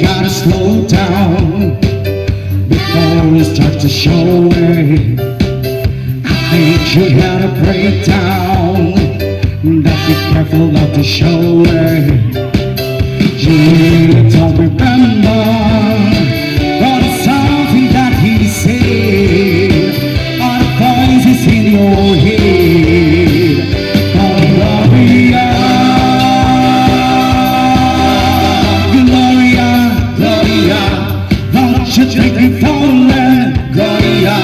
gotta slow down before it starts to show it. I think you gotta break down, that be careful not to show it. You don't remember, but it's something that he said, all the voices in your head. Gloria, Gloria, Gloria, don't you take me falling, Gloria.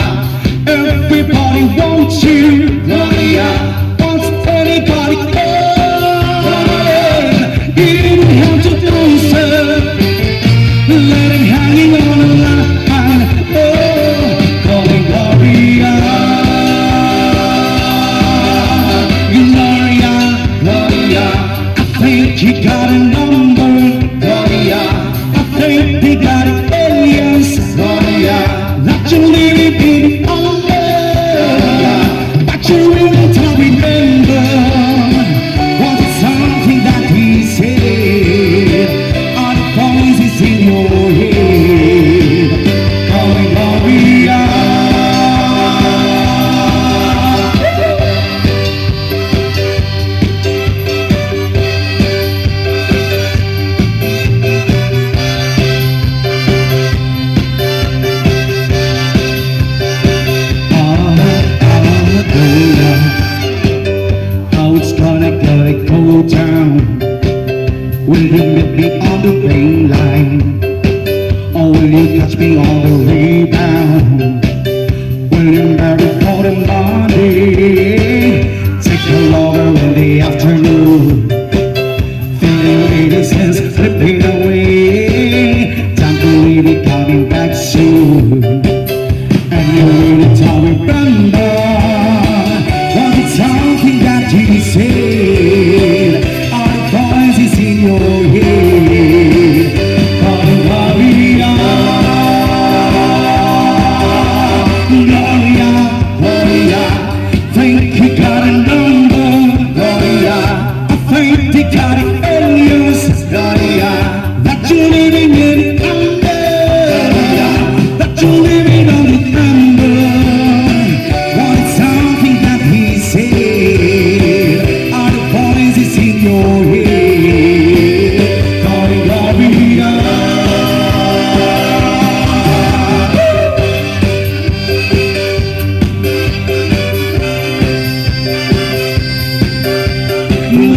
Everybody wants you, Gloria. Wants anybody calling. You didn't have to do so. Let it hanging on the line. Oh, calling Gloria, Gloria, Gloria. I think you got a number, Gloria. I think they got an alias, Gloria. Not you living in the but you really don't remember. Was it something that he said? Are the voices in your head calling Gloria? How it's gonna go down? Will you meet me on the rain line? Or will you catch me on the rebound? Will you marry for the Monday? Take a lover in the afternoon. Feeling innocence slipping away. Time to leave it coming back soon. And you really don't remember. Was it something that he said? Are the voices in your head calling Gloria, Gloria, Gloria? Think you got a number, Gloria. I think they got an alias, Gloria. That you're living in Gloria. That you're living on the number. Was it something that he said? Are the voices in your head calling Gloria?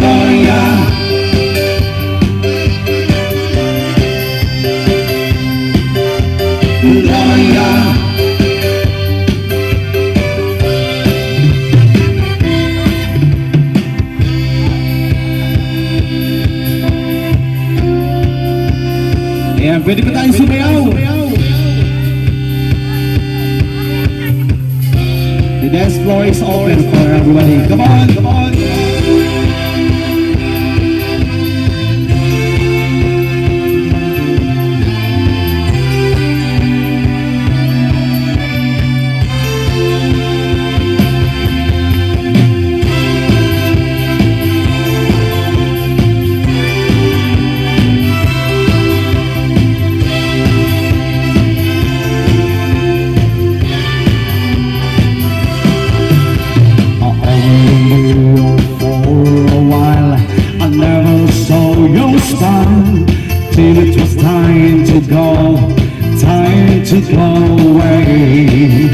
Gloria, Gloria. Ayan, pwede pa tayong sumayaw. The dance floor is open for everybody. Come on, come on. Till it was time to go, time to go away,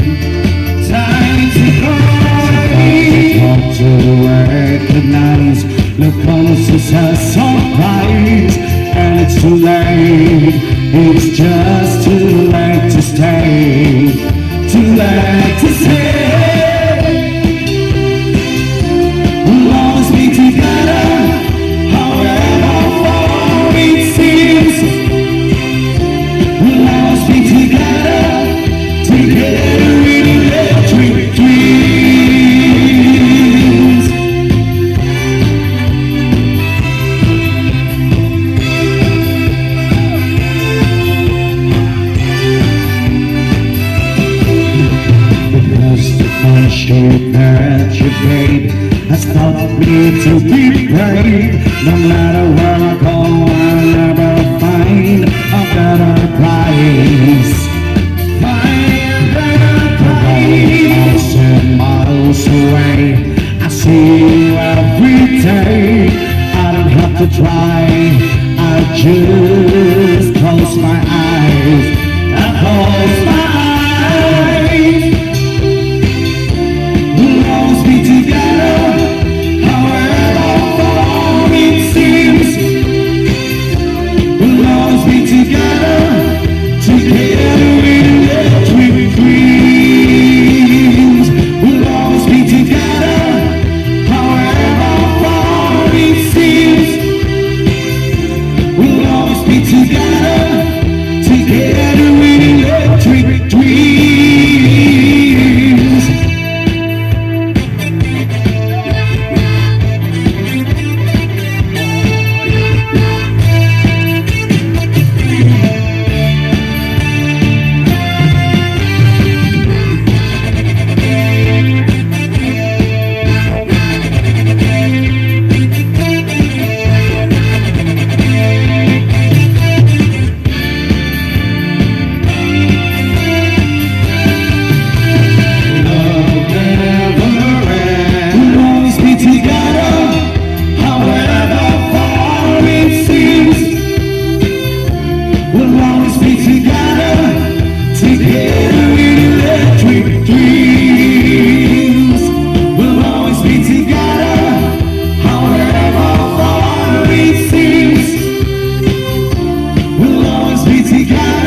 time to go away. Time to recognize the process has surprise, and it's too late. It's just too late to stay, too late to stay. We'll always be together, however far it seems. We'll always be together, together in electric dreams. Because the friendship that you gave has taught me to be brave. No matter where I go, I'll never find a better close my eyes, we'll always be together, however far it seems. We'll always be together, together in electric dreams. We'll always be together, however far it seems. We'll always be together, together in electric dreams. We'll always be together, together in electric dreams. We'll always be together, however far it seems. We'll always be together.